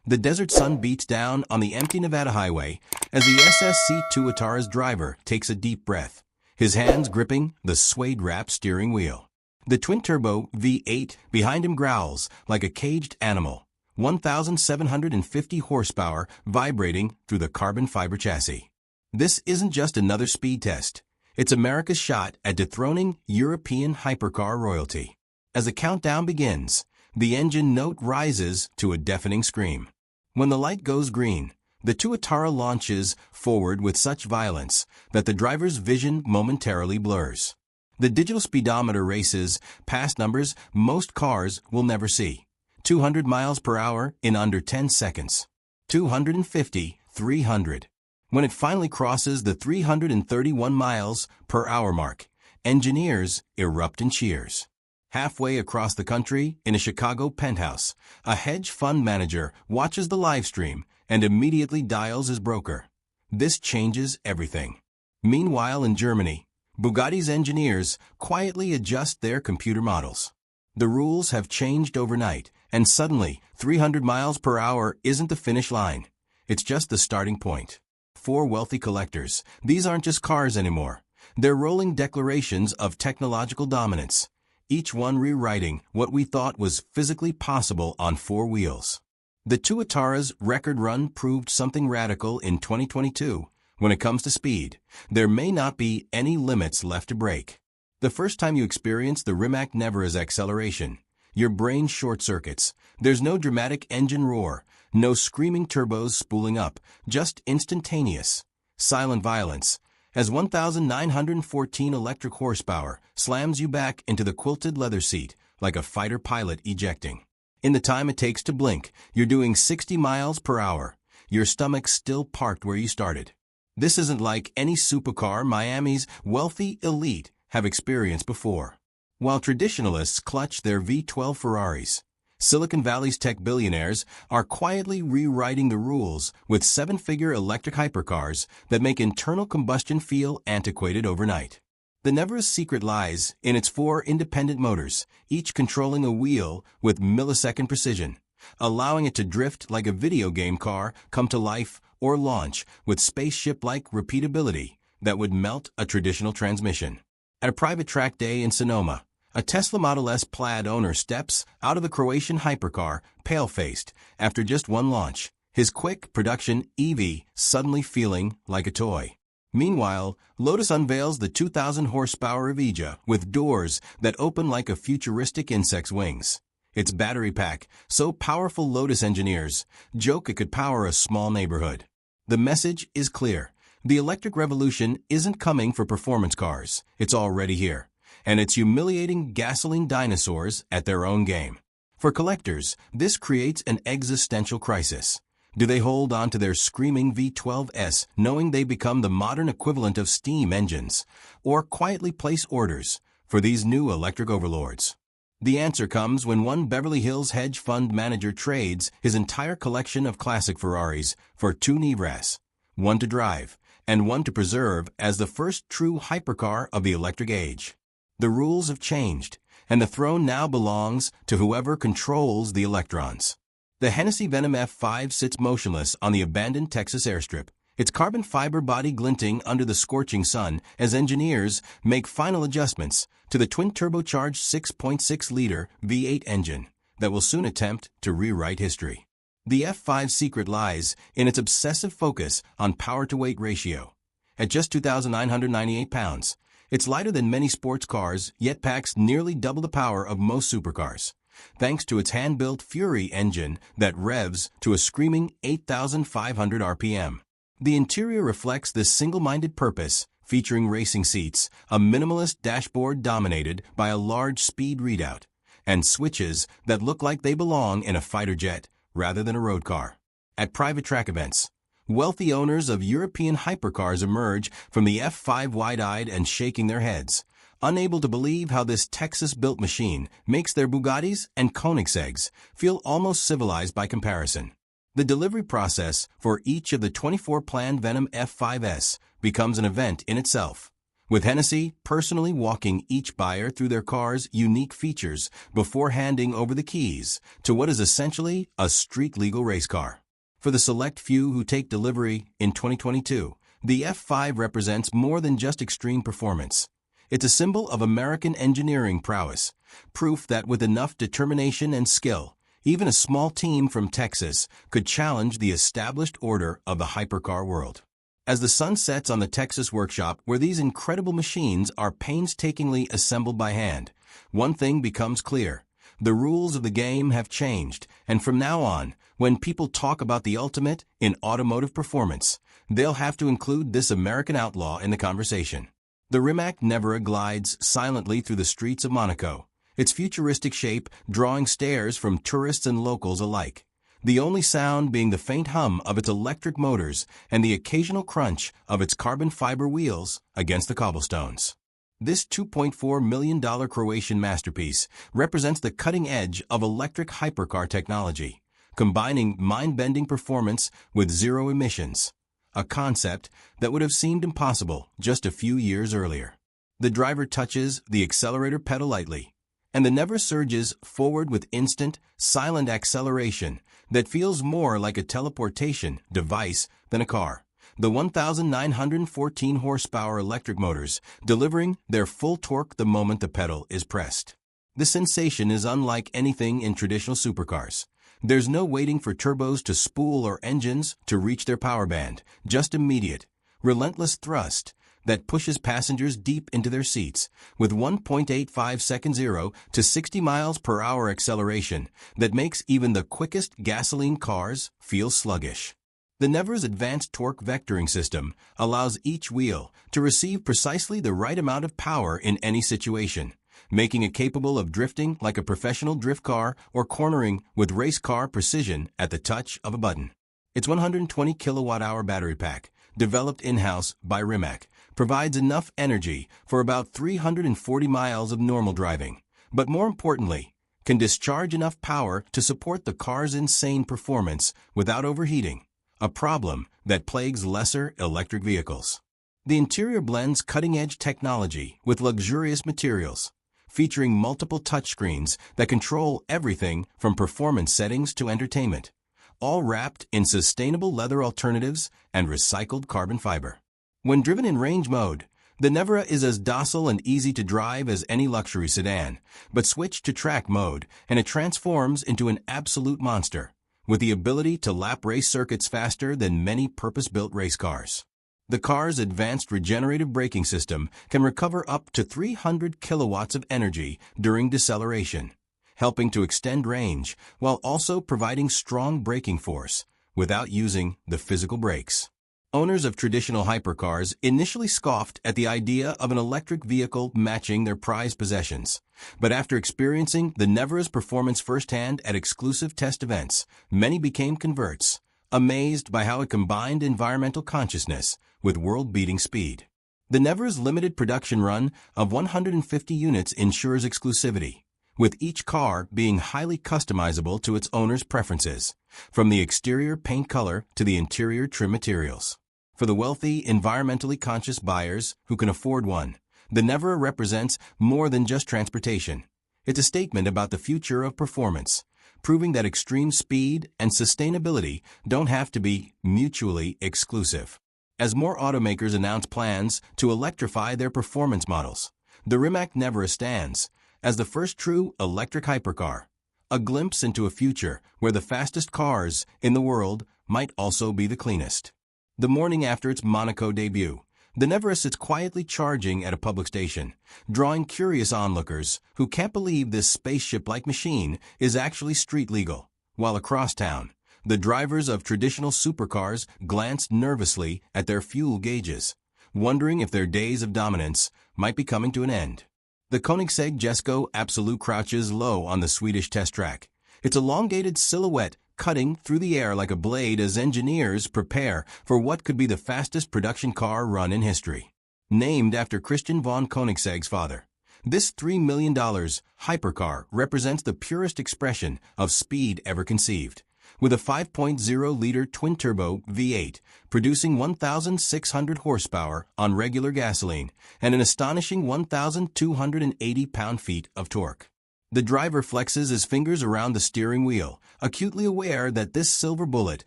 The desert sun beats down on the empty Nevada highway as the SSC Tuatara's driver takes a deep breath, his hands gripping the suede-wrapped steering wheel. The twin-turbo V8 behind him growls like a caged animal, 1,750 horsepower vibrating through the carbon fiber chassis. This isn't just another speed test. It's America's shot at dethroning European hypercar royalty. As the countdown begins, the engine note rises to a deafening scream. When the light goes green, the Tuatara launches forward with such violence that the driver's vision momentarily blurs. The digital speedometer races past numbers most cars will never see. 200 miles per hour in under 10 seconds. 250, 300. When it finally crosses the 331 miles per hour mark, engineers erupt in cheers. Halfway across the country, in a Chicago penthouse, a hedge fund manager watches the live stream and immediately dials his broker. This changes everything. Meanwhile, in Germany, Bugatti's engineers quietly adjust their computer models. The rules have changed overnight, and suddenly, 300 miles per hour isn't the finish line. It's just the starting point. For wealthy collectors, these aren't just cars anymore. They're rolling declarations of technological dominance, each one rewriting what we thought was physically possible on four wheels. The Tuatara's record run proved something radical in 2022. When it comes to speed, there may not be any limits left to break. The first time you experience the Rimac Nevera's acceleration, your brain short-circuits. There's no dramatic engine roar, no screaming turbos spooling up, just instantaneous, silent violence, as 1,914 electric horsepower slams you back into the quilted leather seat like a fighter pilot ejecting. In the time it takes to blink, you're doing 60 miles per hour, your stomach still parked where you started. This isn't like any supercar Miami's wealthy elite have experienced before. While traditionalists clutch their V12 Ferraris, Silicon Valley's tech billionaires are quietly rewriting the rules with seven-figure electric hypercars that make internal combustion feel antiquated overnight. The Nevera's secret lies in its four independent motors, each controlling a wheel with millisecond precision, allowing it to drift like a video game car, come to life, or launch with spaceship-like repeatability that would melt a traditional transmission. At a private track day in Sonoma, a Tesla Model S Plaid owner steps out of the Croatian hypercar, pale-faced, after just one launch, his quick production EV suddenly feeling like a toy. Meanwhile, Lotus unveils the 2,000 horsepower Evija with doors that open like a futuristic insect's wings. Its battery pack, so powerful Lotus engineers joke it could power a small neighborhood. The message is clear. The electric revolution isn't coming for performance cars. It's already here. And it's humiliating gasoline dinosaurs at their own game. For collectors, this creates an existential crisis. Do they hold on to their screaming V12s, knowing they become the modern equivalent of steam engines, or quietly place orders for these new electric overlords? The answer comes when one Beverly Hills hedge fund manager trades his entire collection of classic Ferraris for two Nevras, one to drive and one to preserve as the first true hypercar of the electric age. The rules have changed, and the throne now belongs to whoever controls the electrons. The Hennessey Venom F5 sits motionless on the abandoned Texas airstrip, its carbon fiber body glinting under the scorching sun as engineers make final adjustments to the twin-turbocharged 6.6-liter V8 engine that will soon attempt to rewrite history. The F5's secret lies in its obsessive focus on power-to-weight ratio. At just 2,998 pounds, it's lighter than many sports cars, yet packs nearly double the power of most supercars, thanks to its hand-built Fury engine that revs to a screaming 8,500 RPM. The interior reflects this single-minded purpose, featuring racing seats, a minimalist dashboard dominated by a large speed readout, and switches that look like they belong in a fighter jet rather than a road car. At private track events, wealthy owners of European hypercars emerge from the F5 wide-eyed and shaking their heads, unable to believe how this Texas-built machine makes their Bugattis and Koenigseggs feel almost civilized by comparison. The delivery process for each of the 24 planned Venom F5s becomes an event in itself. with Hennessey personally walking each buyer through their car's unique features before handing over the keys to what is essentially a street-legal race car. For the select few who take delivery in 2022, the F5 represents more than just extreme performance. It's a symbol of American engineering prowess, proof that with enough determination and skill, even a small team from Texas could challenge the established order of the hypercar world. As the sun sets on the Texas workshop where these incredible machines are painstakingly assembled by hand, one thing becomes clear. The rules of the game have changed, and from now on, when people talk about the ultimate in automotive performance, they'll have to include this American outlaw in the conversation. The Rimac Nevera glides silently through the streets of Monaco, its futuristic shape drawing stares from tourists and locals alike, the only sound being the faint hum of its electric motors and the occasional crunch of its carbon fiber wheels against the cobblestones. This $2.4 million Croatian masterpiece represents the cutting edge of electric hypercar technology, combining mind-bending performance with zero emissions, a concept that would have seemed impossible just a few years earlier. The driver touches the accelerator pedal lightly, and the Nevera surges forward with instant, silent acceleration that feels more like a teleportation device than a car. The 1,914 horsepower electric motors delivering their full torque the moment the pedal is pressed. The sensation is unlike anything in traditional supercars. There's no waiting for turbos to spool or engines to reach their power band, just immediate, relentless thrust that pushes passengers deep into their seats with 1.85 second 0 to 60 miles per hour acceleration that makes even the quickest gasoline cars feel sluggish. The Nevera's advanced torque vectoring system allows each wheel to receive precisely the right amount of power in any situation, making it capable of drifting like a professional drift car or cornering with race car precision at the touch of a button. Its 120 kilowatt-hour battery pack, developed in-house by Rimac, provides enough energy for about 340 miles of normal driving, but more importantly, can discharge enough power to support the car's insane performance without overheating, a problem that plagues lesser electric vehicles. The interior blends cutting-edge technology with luxurious materials, featuring multiple touchscreens that control everything from performance settings to entertainment, all wrapped in sustainable leather alternatives and recycled carbon fiber. When driven in range mode, the Nevera is as docile and easy to drive as any luxury sedan, but switch to track mode and it transforms into an absolute monster, with the ability to lap race circuits faster than many purpose-built race cars. The car's advanced regenerative braking system can recover up to 300 kilowatts of energy during deceleration, helping to extend range while also providing strong braking force without using the physical brakes. Owners of traditional hypercars initially scoffed at the idea of an electric vehicle matching their prized possessions, but after experiencing the Nevera's performance firsthand at exclusive test events, many became converts, amazed by how it combined environmental consciousness with world-beating speed. The Nevera's limited production run of 150 units ensures exclusivity, with each car being highly customizable to its owner's preferences, from the exterior paint color to the interior trim materials. For the wealthy, environmentally conscious buyers who can afford one, the Nevera represents more than just transportation. It's a statement about the future of performance, proving that extreme speed and sustainability don't have to be mutually exclusive. As more automakers announce plans to electrify their performance models, the Rimac Nevera stands as the first true electric hypercar, a glimpse into a future where the fastest cars in the world might also be the cleanest. The morning after its Monaco debut, the Nevera sits quietly charging at a public station, drawing curious onlookers who can't believe this spaceship-like machine is actually street legal, while across town, the drivers of traditional supercars glanced nervously at their fuel gauges, wondering if their days of dominance might be coming to an end. The Koenigsegg Jesko Absolut crouches low on the Swedish test track, its elongated silhouette cutting through the air like a blade as engineers prepare for what could be the fastest production car run in history. Named after Christian von Koenigsegg's father, this $3 million hypercar represents the purest expression of speed ever conceived, with a 5.0-liter twin-turbo V8 producing 1,600 horsepower on regular gasoline and an astonishing 1,280 pound-feet of torque. The driver flexes his fingers around the steering wheel, acutely aware that this silver bullet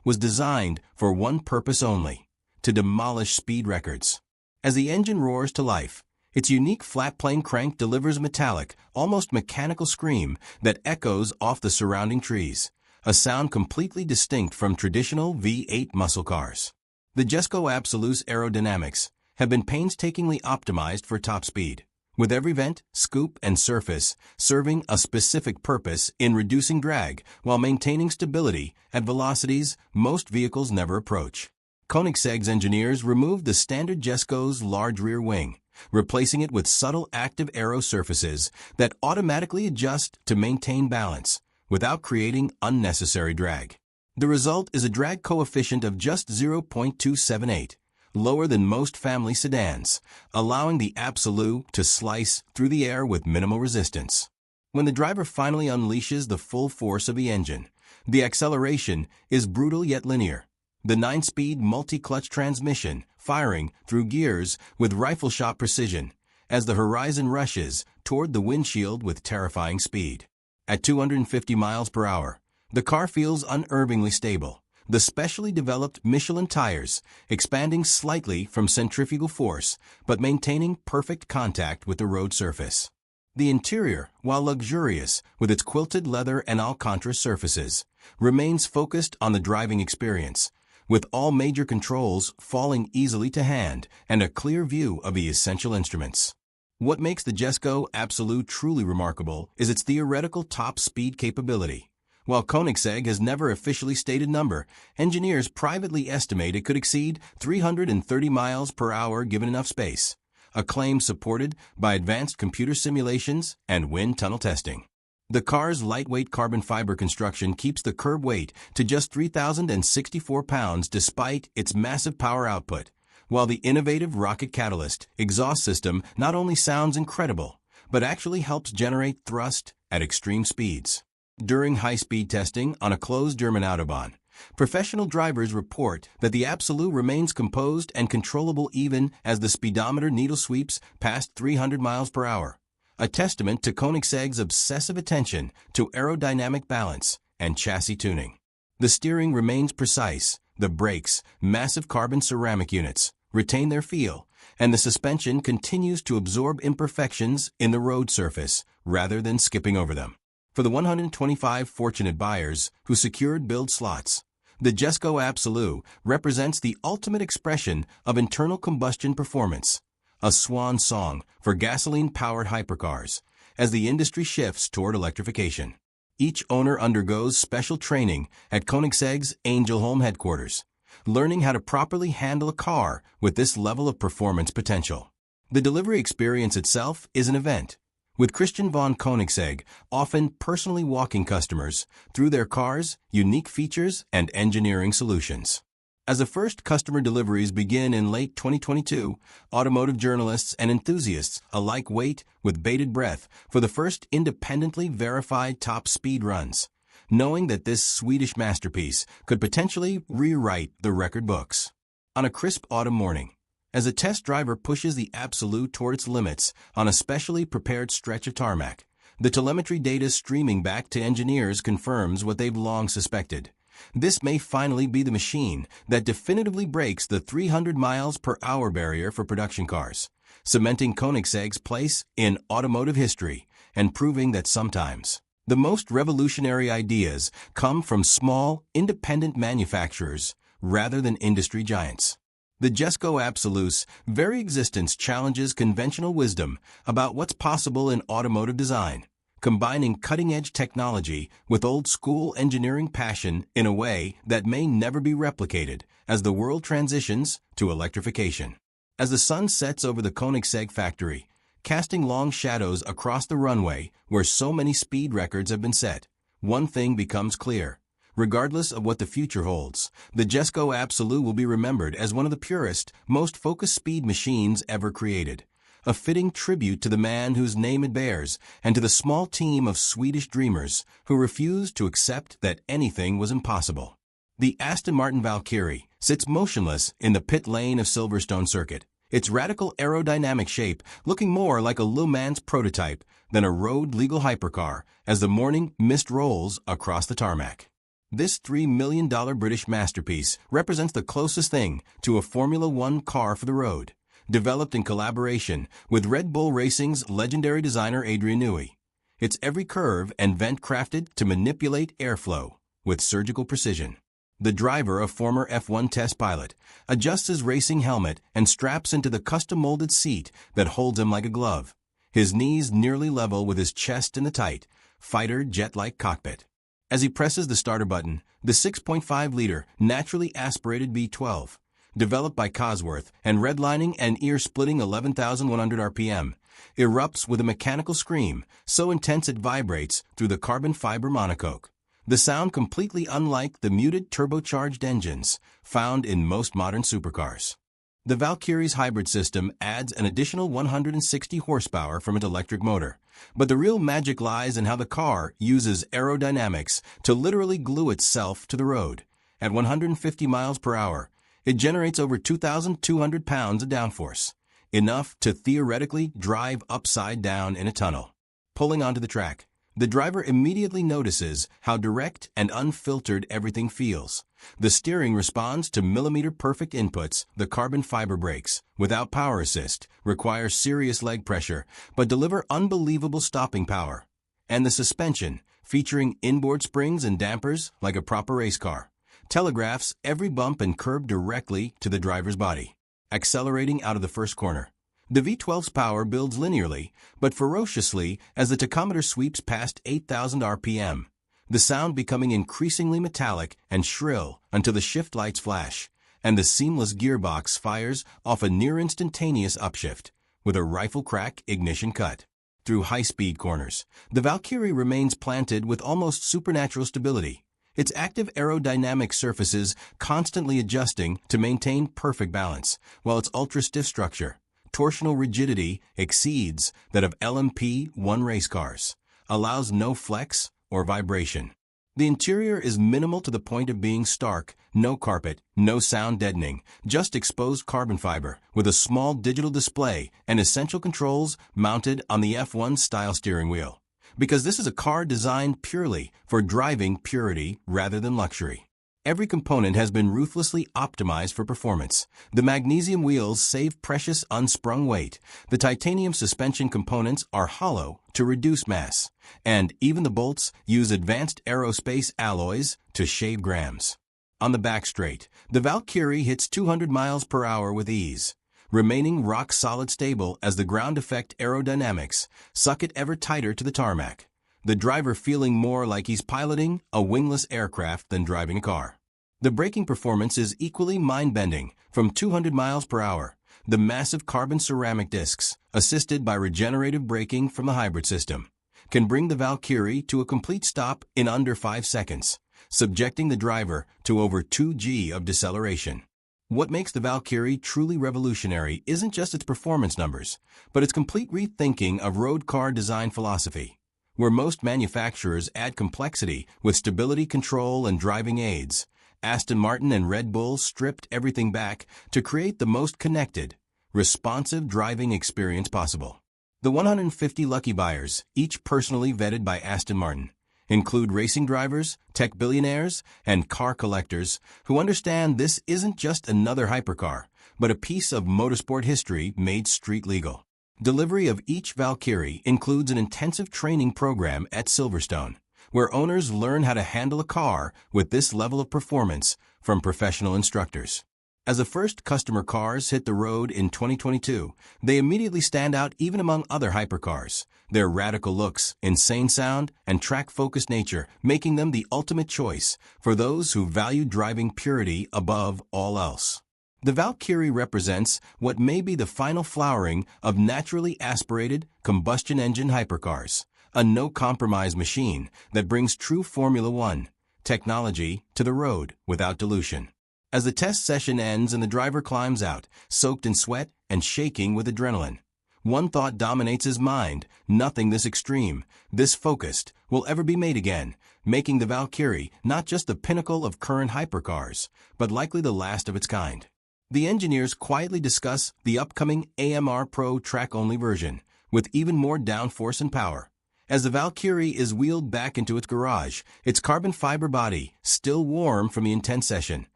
was designed for one purpose only: to demolish speed records. As the engine roars to life, its unique flat-plane crank delivers a metallic, almost mechanical scream that echoes off the surrounding trees, a sound completely distinct from traditional V8 muscle cars. The Jesko Absolut's aerodynamics have been painstakingly optimized for top speed, with every vent, scoop, and surface serving a specific purpose in reducing drag while maintaining stability at velocities most vehicles never approach. Koenigsegg's engineers removed the standard Jesko's large rear wing, replacing it with subtle active aero surfaces that automatically adjust to maintain balance without creating unnecessary drag. The result is a drag coefficient of just 0.278, lower than most family sedans, allowing the Absolut to slice through the air with minimal resistance. When the driver finally unleashes the full force of the engine, the acceleration is brutal yet linear. The 9-speed multi-clutch transmission firing through gears with rifle-shot precision as the horizon rushes toward the windshield with terrifying speed. At 250 miles per hour, the car feels unerringly stable. The specially developed Michelin tires expanding slightly from centrifugal force but maintaining perfect contact with the road surface. The interior, while luxurious with its quilted leather and Alcantara surfaces, remains focused on the driving experience, with all major controls falling easily to hand and a clear view of the essential instruments. What makes the Jesko Absolut truly remarkable is its theoretical top speed capability. While Koenigsegg has never officially stated number, engineers privately estimate it could exceed 330 miles per hour given enough space, a claim supported by advanced computer simulations and wind tunnel testing. The car's lightweight carbon fiber construction keeps the curb weight to just 3,064 pounds despite its massive power output, while the innovative rocket catalyst exhaust system not only sounds incredible, but actually helps generate thrust at extreme speeds. During high-speed testing on a closed German Autobahn, professional drivers report that the Absolut remains composed and controllable even as the speedometer needle sweeps past 300 miles per hour, a testament to Koenigsegg's obsessive attention to aerodynamic balance and chassis tuning. The steering remains precise, the brakes, massive carbon ceramic units, retain their feel, and the suspension continues to absorb imperfections in the road surface rather than skipping over them. For the 125 fortunate buyers who secured build slots, the Jesko Absolut represents the ultimate expression of internal combustion performance, a swan song for gasoline-powered hypercars as the industry shifts toward electrification. Each owner undergoes special training at Koenigsegg's Angelholm headquarters, learning how to properly handle a car with this level of performance potential. The delivery experience itself is an event, with Christian von Koenigsegg often personally walking customers through their cars' unique features and engineering solutions. As the first customer deliveries begin in late 2022, automotive journalists and enthusiasts alike wait with bated breath for the first independently verified top speed runs, knowing that this Swedish masterpiece could potentially rewrite the record books. On a crisp autumn morning, as a test driver pushes the Absolut toward its limits on a specially prepared stretch of tarmac, the telemetry data streaming back to engineers confirms what they've long suspected. This may finally be the machine that definitively breaks the 300 miles per hour barrier for production cars, cementing Koenigsegg's place in automotive history and proving that sometimes the most revolutionary ideas come from small, independent manufacturers rather than industry giants. The Jesko Absolut's very existence challenges conventional wisdom about what's possible in automotive design, combining cutting-edge technology with old-school engineering passion in a way that may never be replicated as the world transitions to electrification. As the sun sets over the Koenigsegg factory, casting long shadows across the runway where so many speed records have been set, one thing becomes clear. Regardless of what the future holds, the Jesko Absolut will be remembered as one of the purest, most focused speed machines ever created, a fitting tribute to the man whose name it bears and to the small team of Swedish dreamers who refused to accept that anything was impossible. The Aston Martin Valkyrie sits motionless in the pit lane of Silverstone Circuit, its radical aerodynamic shape looking more like a Le Mans prototype than a road-legal hypercar as the morning mist rolls across the tarmac. This $3 million British masterpiece represents the closest thing to a Formula One car for the road, developed in collaboration with Red Bull Racing's legendary designer Adrian Newey. Its every curve and vent crafted to manipulate airflow with surgical precision. The driver, a former F1 test pilot, adjusts his racing helmet and straps into the custom-molded seat that holds him like a glove, his knees nearly level with his chest in the tight, fighter jet-like cockpit. As he presses the starter button, the 6.5-liter naturally aspirated V12, developed by Cosworth and redlining an ear-splitting 11,100 RPM, erupts with a mechanical scream so intense it vibrates through the carbon fiber monocoque. The sound completely unlike the muted turbocharged engines found in most modern supercars. The Valkyrie's hybrid system adds an additional 160 horsepower from its electric motor, but the real magic lies in how the car uses aerodynamics to literally glue itself to the road. At 150 miles per hour, it generates over 2,200 pounds of downforce, enough to theoretically drive upside down in a tunnel. Pulling onto the track, the driver immediately notices how direct and unfiltered everything feels. The steering responds to millimeter-perfect inputs. The carbon fiber brakes, without power assist, require serious leg pressure, but deliver unbelievable stopping power. And the suspension, featuring inboard springs and dampers like a proper race car, telegraphs every bump and curb directly to the driver's body. Accelerating out of the first corner, the V12's power builds linearly, but ferociously as the tachometer sweeps past 8,000 RPM, the sound becoming increasingly metallic and shrill until the shift lights flash, and the seamless gearbox fires off a near-instantaneous upshift with a rifle-crack ignition cut. Through high-speed corners, the Valkyrie remains planted with almost supernatural stability, its active aerodynamic surfaces constantly adjusting to maintain perfect balance, while its ultra-stiff structure, torsional rigidity exceeds that of LMP1 race cars, allows no flex or vibration. The interior is minimal to the point of being stark, no carpet, no sound deadening, just exposed carbon fiber with a small digital display and essential controls mounted on the F1 style steering wheel. Because this is a car designed purely for driving purity rather than luxury. Every component has been ruthlessly optimized for performance. The magnesium wheels save precious unsprung weight. The titanium suspension components are hollow to reduce mass. And even the bolts use advanced aerospace alloys to shave grams. On the back straight, the Valkyrie hits 200 miles per hour with ease, remaining rock-solid stable as the ground effect aerodynamics suck it ever tighter to the tarmac, the driver feeling more like he's piloting a wingless aircraft than driving a car. The braking performance is equally mind-bending. From 200 miles per hour, the massive carbon ceramic discs, assisted by regenerative braking from the hybrid system, can bring the Valkyrie to a complete stop in under 5 seconds, subjecting the driver to over 2 g of deceleration. What makes the Valkyrie truly revolutionary isn't just its performance numbers, but its complete rethinking of road car design philosophy. Where most manufacturers add complexity with stability control and driving aids, Aston Martin and Red Bull stripped everything back to create the most connected, responsive driving experience possible. The 150 lucky buyers, each personally vetted by Aston Martin, include racing drivers, tech billionaires, and car collectors who understand this isn't just another hypercar, but a piece of motorsport history made street legal. Delivery of each Valkyrie includes an intensive training program at Silverstone, where owners learn how to handle a car with this level of performance from professional instructors. As the first customer cars hit the road in 2022, they immediately stand out even among other hypercars, their radical looks, insane sound, and track-focused nature making them the ultimate choice for those who value driving purity above all else. The Valkyrie represents what may be the final flowering of naturally aspirated combustion engine hypercars, a no-compromise machine that brings true Formula One technology to the road without dilution. As the test session ends and the driver climbs out, soaked in sweat and shaking with adrenaline, One thought dominates his mind: nothing this extreme, this focused, will ever be made again, making the Valkyrie not just the pinnacle of current hypercars, but likely the last of its kind. The engineers quietly discuss the upcoming AMR Pro track-only version, with even more downforce and power. As the Valkyrie is wheeled back into its garage, its carbon fiber body, still warm from the intense session,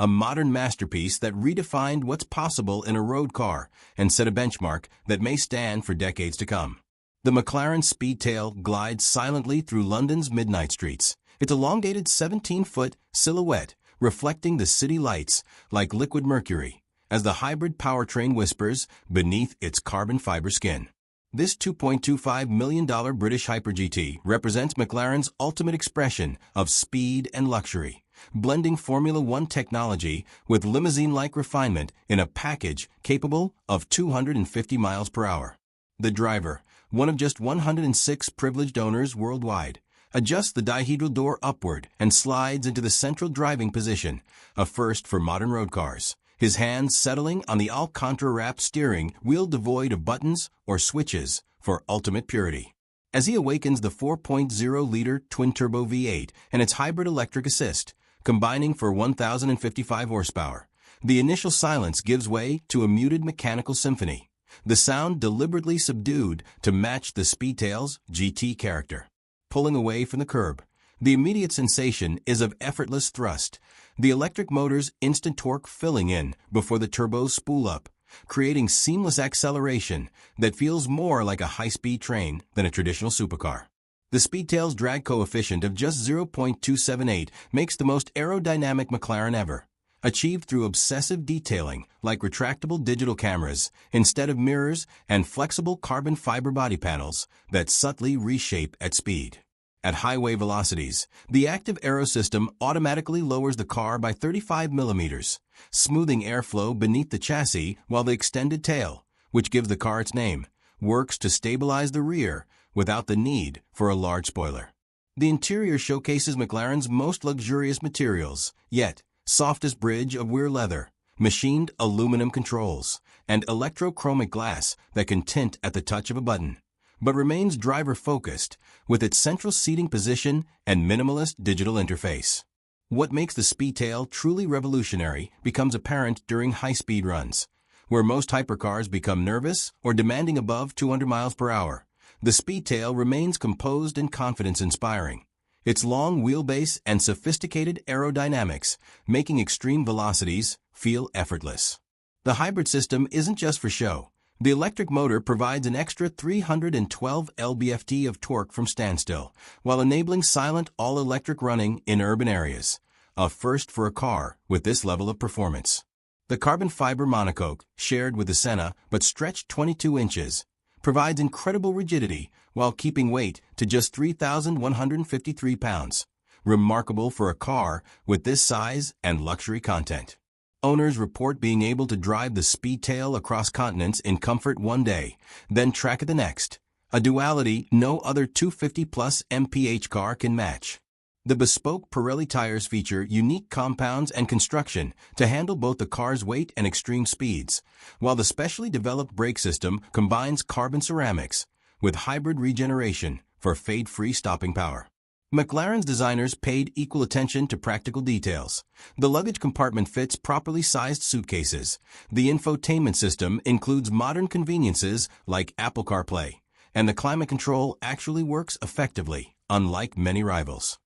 a modern masterpiece that redefined what's possible in a road car and set a benchmark that may stand for decades to come. The McLaren Speedtail glides silently through London's midnight streets, its elongated 17-foot silhouette reflecting the city lights like liquid mercury, as the hybrid powertrain whispers beneath its carbon fiber skin. This $2.25 million British Hyper GT represents McLaren's ultimate expression of speed and luxury, blending Formula One technology with limousine-like refinement in a package capable of 250 miles per hour. The driver, one of just 106 privileged owners worldwide, adjusts the dihedral door upward and slides into the central driving position, a first for modern road cars, his hands settling on the Alcantara-wrapped steering wheel devoid of buttons or switches for ultimate purity. As he awakens the 4.0-liter twin-turbo V8 and its hybrid electric assist, combining for 1,055 horsepower, the initial silence gives way to a muted mechanical symphony, the sound deliberately subdued to match the Speedtail's GT character. Pulling away from the curb, the immediate sensation is of effortless thrust, the electric motor's instant torque filling in before the turbos spool up, creating seamless acceleration that feels more like a high-speed train than a traditional supercar. The Speedtail's drag coefficient of just 0.278 makes the most aerodynamic McLaren ever, achieved through obsessive detailing like retractable digital cameras instead of mirrors and flexible carbon fiber body panels that subtly reshape at speed. At highway velocities, the active aero system automatically lowers the car by 35 millimeters, smoothing airflow beneath the chassis, while the extended tail, which gives the car its name, works to stabilize the rear without the need for a large spoiler. The interior showcases McLaren's most luxurious materials, yet softest bridge of wear leather, machined aluminum controls, and electrochromic glass that can tint at the touch of a button, but remains driver-focused with its central seating position and minimalist digital interface. What makes the Speedtail truly revolutionary becomes apparent during high-speed runs, where most hypercars become nervous or demanding above 200 miles per hour. The Speedtail remains composed and confidence-inspiring, its long wheelbase and sophisticated aerodynamics making extreme velocities feel effortless. The hybrid system isn't just for show. The electric motor provides an extra 312 lb-ft of torque from standstill, while enabling silent all-electric running in urban areas, a first for a car with this level of performance. The carbon fiber monocoque, shared with the Senna but stretched 22 inches, provides incredible rigidity while keeping weight to just 3,153 pounds, remarkable for a car with this size and luxury content. Owners report being able to drive the Speedtail across continents in comfort one day, then track it the next, a duality no other 250-plus mph car can match. The bespoke Pirelli tires feature unique compounds and construction to handle both the car's weight and extreme speeds, while the specially developed brake system combines carbon ceramics with hybrid regeneration for fade-free stopping power. McLaren's designers paid equal attention to practical details. The luggage compartment fits properly sized suitcases. The infotainment system includes modern conveniences like Apple CarPlay, and the climate control actually works effectively, unlike many rivals.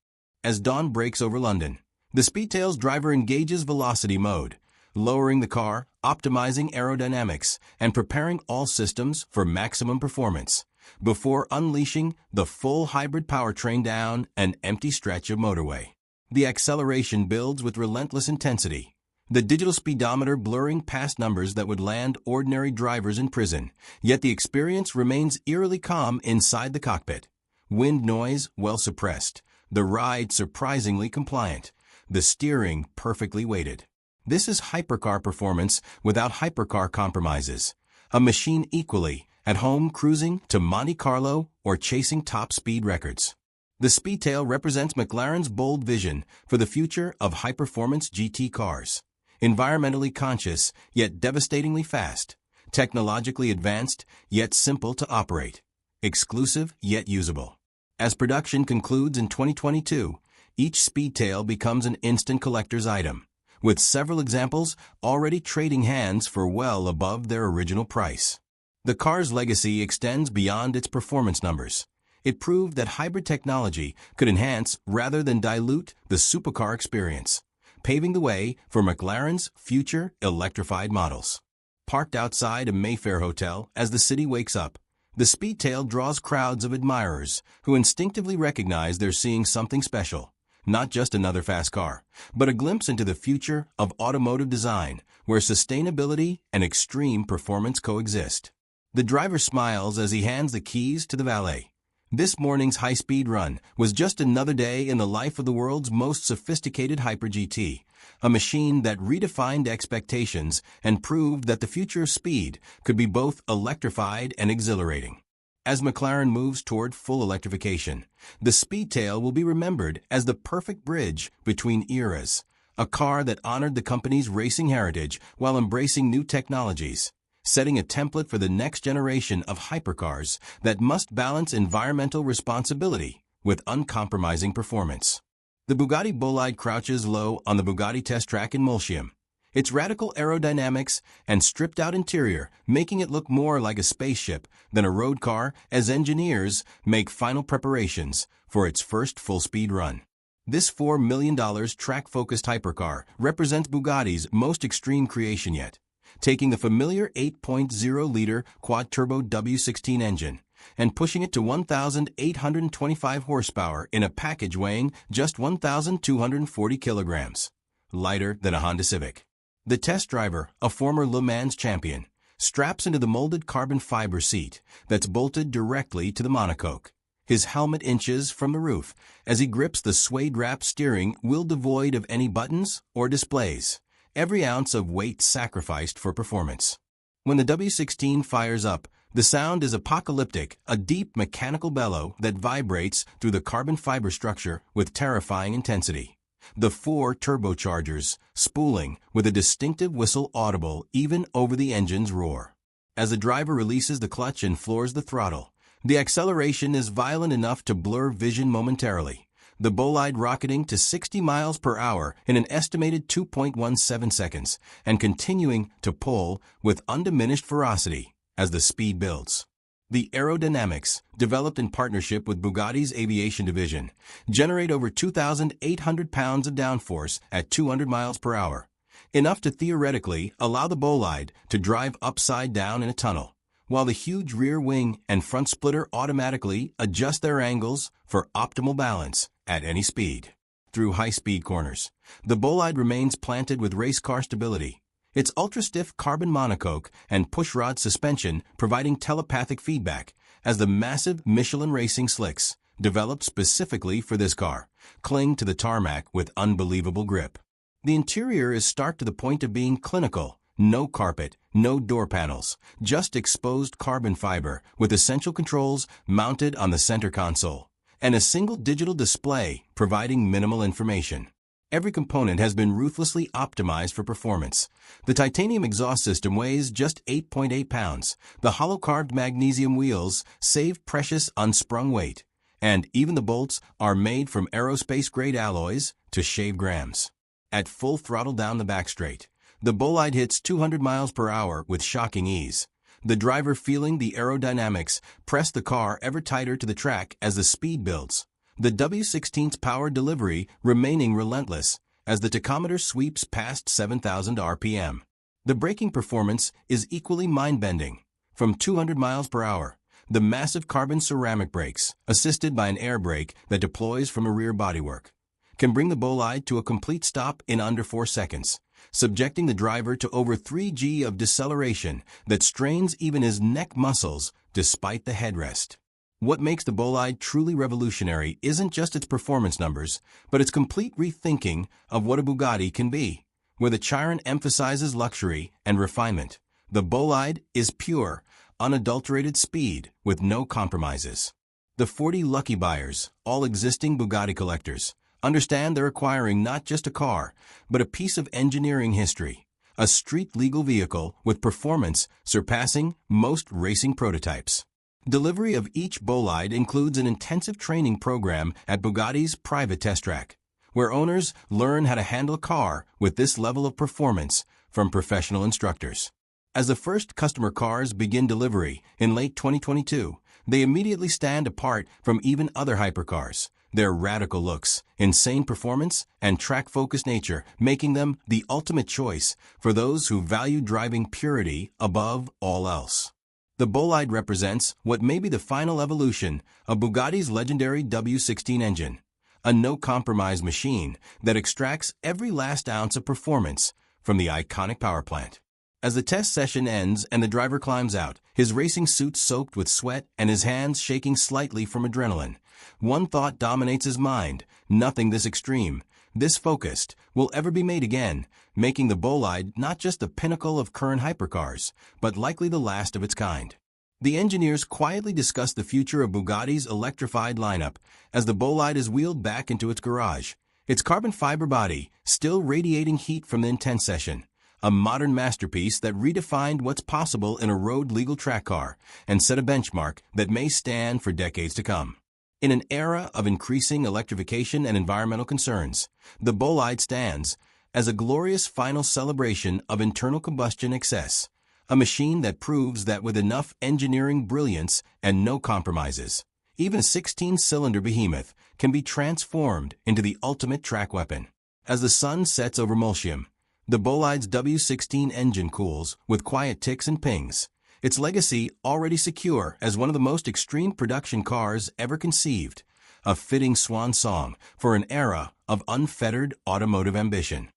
As dawn breaks over London, the Speedtail's driver engages velocity mode, lowering the car, optimizing aerodynamics, and preparing all systems for maximum performance, before unleashing the full hybrid powertrain down an empty stretch of motorway. The acceleration builds with relentless intensity, the digital speedometer blurring past numbers that would land ordinary drivers in prison, yet the experience remains eerily calm inside the cockpit. Wind noise well suppressed, the ride surprisingly compliant, the steering perfectly weighted. This is hypercar performance without hypercar compromises, a machine equally at home cruising to Monte Carlo or chasing top speed records. The Speedtail represents McLaren's bold vision for the future of high-performance GT cars. Environmentally conscious, yet devastatingly fast, technologically advanced yet simple to operate, exclusive yet usable. As production concludes in 2022, each Speedtail becomes an instant collector's item, with several examples already trading hands for well above their original price. The car's legacy extends beyond its performance numbers. It proved that hybrid technology could enhance rather than dilute the supercar experience, paving the way for McLaren's future electrified models. Parked outside a Mayfair hotel as the city wakes up, the Speedtail draws crowds of admirers who instinctively recognize they're seeing something special, not just another fast car, but a glimpse into the future of automotive design where sustainability and extreme performance coexist. The driver smiles as he hands the keys to the valet. This morning's high-speed run was just another day in the life of the world's most sophisticated Hyper GT, a machine that redefined expectations and proved that the future of speed could be both electrified and exhilarating. As McLaren moves toward full electrification, the Speedtail will be remembered as the perfect bridge between eras, a car that honored the company's racing heritage while embracing new technologies, setting a template for the next generation of hypercars that must balance environmental responsibility with uncompromising performance. The Bugatti Bolide crouches low on the Bugatti test track in Multium, its radical aerodynamics and stripped-out interior making it look more like a spaceship than a road car as engineers make final preparations for its first full-speed run. This $4 million track-focused hypercar represents Bugatti's most extreme creation yet, taking the familiar 8.0-liter quad-turbo W16 engine and pushing it to 1,825 horsepower in a package weighing just 1,240 kilograms, lighter than a Honda Civic. The test driver, a former Le Mans champion, straps into the molded carbon fiber seat that's bolted directly to the monocoque. His helmet inches from the roof as he grips the suede-wrapped steering wheel devoid of any buttons or displays, every ounce of weight sacrificed for performance. When the W16 fires up, the sound is apocalyptic, a deep mechanical bellow that vibrates through the carbon fiber structure with terrifying intensity. The 4 turbochargers spooling with a distinctive whistle audible even over the engine's roar. As the driver releases the clutch and floors the throttle, the acceleration is violent enough to blur vision momentarily, the Bolide rocketing to 60 miles per hour in an estimated 2.17 seconds and continuing to pull with undiminished ferocity as the speed builds. The aerodynamics, developed in partnership with Bugatti's aviation division, generate over 2,800 pounds of downforce at 200 miles per hour, enough to theoretically allow the Bolide to drive upside down in a tunnel, while the huge rear wing and front splitter automatically adjust their angles for optimal balance at any speed. Through high-speed corners, the Bolide remains planted with race car stability, its ultra-stiff carbon monocoque and pushrod suspension providing telepathic feedback as the massive Michelin racing slicks, developed specifically for this car, cling to the tarmac with unbelievable grip. The interior is stark to the point of being clinical. No carpet, no door panels, just exposed carbon fiber with essential controls mounted on the center console, and a single digital display providing minimal information. Every component has been ruthlessly optimized for performance. The titanium exhaust system weighs just 8.8 pounds. The hollow-carved magnesium wheels save precious unsprung weight. And even the bolts are made from aerospace-grade alloys to shave grams. At full throttle down the back straight, the Bolide hits 200 miles per hour with shocking ease. The driver, feeling the aerodynamics, press the car ever tighter to the track as the speed builds. The W16's power delivery remaining relentless as the tachometer sweeps past 7,000 RPM. The braking performance is equally mind-bending. From 200 miles per hour, the massive carbon ceramic brakes, assisted by an air brake that deploys from a rear bodywork, can bring the Bolide to a complete stop in under 4 seconds, subjecting the driver to over 3G of deceleration that strains even his neck muscles despite the headrest. What makes the Bolide truly revolutionary isn't just its performance numbers, but its complete rethinking of what a Bugatti can be. Where the Chiron emphasizes luxury and refinement, the Bolide is pure, unadulterated speed with no compromises. The 40 lucky buyers, all existing Bugatti collectors, understand they're acquiring not just a car, but a piece of engineering history, a street-legal vehicle with performance surpassing most racing prototypes. Delivery of each bolide includes an intensive training program at Bugatti's private test track, where owners learn how to handle a car with this level of performance from professional instructors. As the first customer cars begin delivery in late 2022, they immediately stand apart from even other hypercars. Their radical looks, insane performance, and track-focused nature making them the ultimate choice for those who value driving purity above all else. The bolide represents what may be the final evolution of Bugatti's legendary W16 engine, a no-compromise machine that extracts every last ounce of performance from the iconic power plant. As the test session ends and the driver climbs out, his racing suit soaked with sweat and his hands shaking slightly from adrenaline, one thought dominates his mind: nothing this extreme, this focused, will ever be made again, making the bolide not just the pinnacle of current hypercars, but likely the last of its kind. The engineers quietly discuss the future of Bugatti's electrified lineup as the bolide is wheeled back into its garage, its carbon fiber body still radiating heat from the intense session. A modern masterpiece that redefined what's possible in a road-legal track car and set a benchmark that may stand for decades to come. In an era of increasing electrification and environmental concerns, the bolide stands as a glorious final celebration of internal combustion excess, a machine that proves that with enough engineering brilliance and no compromises, even a 16-cylinder behemoth can be transformed into the ultimate track weapon. As the sun sets over Multium, the bolide's W16 engine cools with quiet ticks and pings, its legacy already secure as one of the most extreme production cars ever conceived, a fitting swan song for an era of unfettered automotive ambition.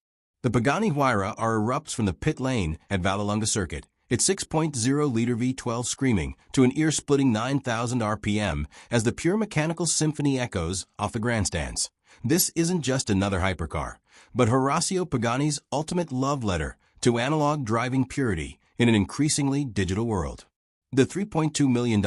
The Pagani Huayra erupts from the pit lane at Vallelunga Circuit, its 6.0-liter V12 screaming to an ear-splitting 9,000 RPM as the pure mechanical symphony echoes off the grandstands. This isn't just another hypercar, but Horacio Pagani's ultimate love letter to analog driving purity in an increasingly digital world. The $3.2 million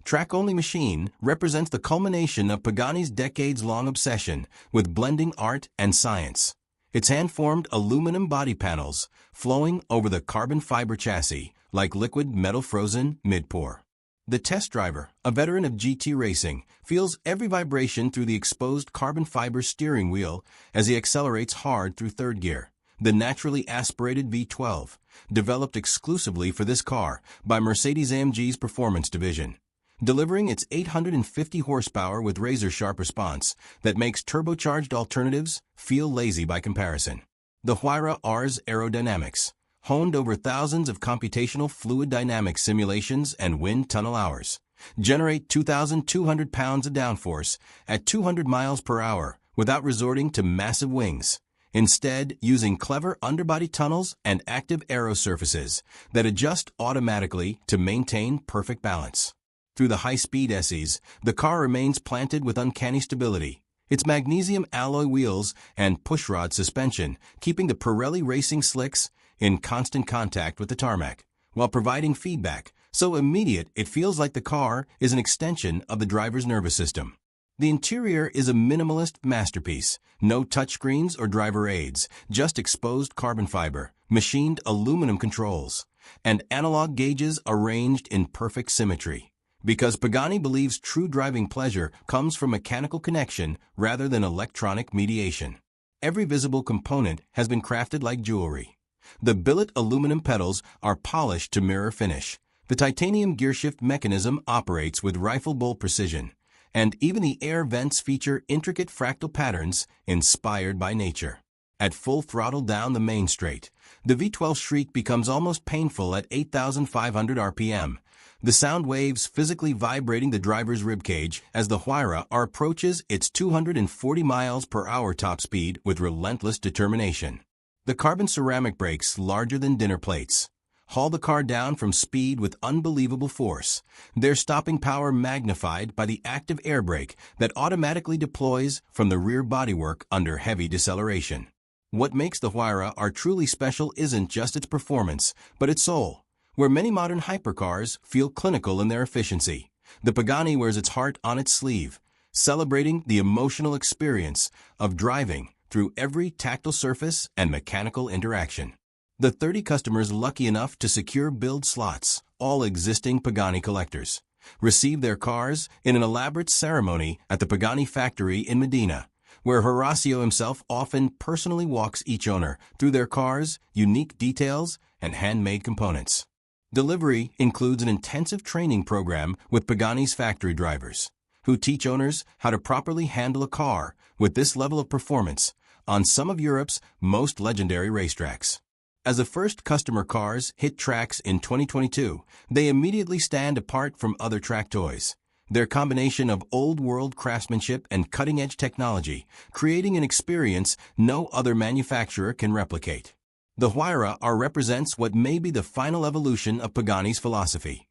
track-only machine represents the culmination of Pagani's decades-long obsession with blending art and science. Its hand-formed aluminum body panels flowing over the carbon fiber chassis like liquid metal frozen mid-pour. The test driver, a veteran of GT racing, feels every vibration through the exposed carbon fiber steering wheel as he accelerates hard through third gear. The naturally aspirated V12, developed exclusively for this car by Mercedes-AMG's performance division, delivering its 850 horsepower with razor-sharp response that makes turbocharged alternatives feel lazy by comparison. The Huayra R's aerodynamics, honed over thousands of computational fluid dynamics simulations and wind tunnel hours, generate 2,200 pounds of downforce at 200 miles per hour without resorting to massive wings, instead using clever underbody tunnels and active aero surfaces that adjust automatically to maintain perfect balance. Through the high-speed SEs, the car remains planted with uncanny stability, its magnesium alloy wheels and pushrod suspension keeping the Pirelli racing slicks in constant contact with the tarmac, while providing feedback so immediate it feels like the car is an extension of the driver's nervous system. The interior is a minimalist masterpiece. No touchscreens or driver aids, just exposed carbon fiber, machined aluminum controls, and analog gauges arranged in perfect symmetry. Because Pagani believes true driving pleasure comes from mechanical connection rather than electronic mediation. Every visible component has been crafted like jewelry. The billet aluminum pedals are polished to mirror finish. The titanium gearshift mechanism operates with rifle bolt precision, and even the air vents feature intricate fractal patterns inspired by nature. At full throttle down the main straight, the V12 shriek becomes almost painful at 8,500 RPM, the sound waves physically vibrating the driver's ribcage as the Huayra approaches its 240 miles per hour top speed with relentless determination. The carbon ceramic brakes, larger than dinner plates, haul the car down from speed with unbelievable force, their stopping power magnified by the active air brake that automatically deploys from the rear bodywork under heavy deceleration. What makes the Huayra truly special isn't just its performance, but its soul. Where many modern hypercars feel clinical in their efficiency, the Pagani wears its heart on its sleeve, celebrating the emotional experience of driving through every tactile surface and mechanical interaction. The 30 customers lucky enough to secure build slots, all existing Pagani collectors, receive their cars in an elaborate ceremony at the Pagani factory in Medina, where Horacio himself often personally walks each owner through their cars, unique details, and handmade components. Delivery includes an intensive training program with Pagani's factory drivers, who teach owners how to properly handle a car with this level of performance on some of Europe's most legendary racetracks. As the first customer cars hit tracks in 2022, they immediately stand apart from other track toys. Their combination of old-world craftsmanship and cutting-edge technology, creating an experience no other manufacturer can replicate. The Huayra R represents what may be the final evolution of Pagani's philosophy,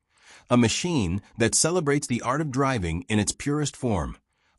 a machine that celebrates the art of driving in its purest form,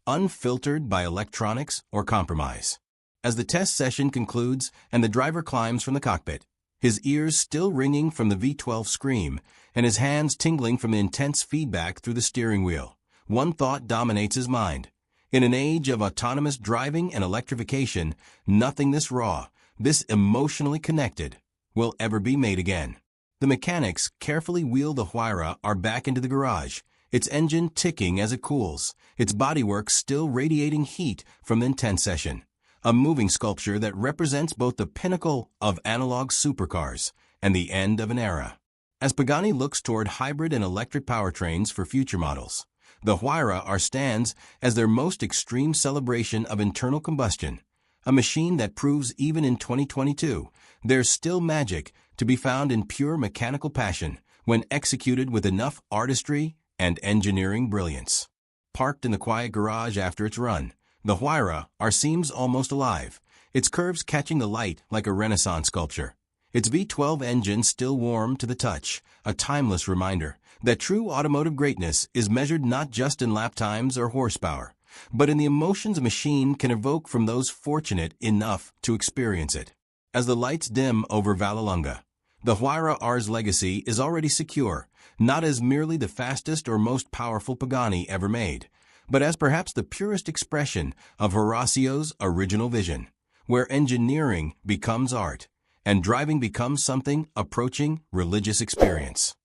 unfiltered by electronics or compromise. As the test session concludes and the driver climbs from the cockpit, his ears still ringing from the V12 scream and his hands tingling from the intense feedback through the steering wheel, one thought dominates his mind. In an age of autonomous driving and electrification, nothing this raw, this emotionally connected, will ever be made again. The mechanics carefully wheel the Huayra R back into the garage, its engine ticking as it cools, its bodywork still radiating heat from the intense session. A moving sculpture that represents both the pinnacle of analog supercars and the end of an era. As Pagani looks toward hybrid and electric powertrains for future models, the Huayra R stands as their most extreme celebration of internal combustion, a machine that proves even in 2022, there's still magic to be found in pure mechanical passion when executed with enough artistry and engineering brilliance. Parked in the quiet garage after its run, the Huayra R seems almost alive, its curves catching the light like a Renaissance sculpture. Its V12 engine still warm to the touch, a timeless reminder that true automotive greatness is measured not just in lap times or horsepower, but in the emotions a machine can evoke from those fortunate enough to experience it. As the lights dim over Vallelunga, the Huayra R's legacy is already secure, not as merely the fastest or most powerful Pagani ever made, but as perhaps the purest expression of Horacio's original vision, where engineering becomes art and driving becomes something approaching religious experience.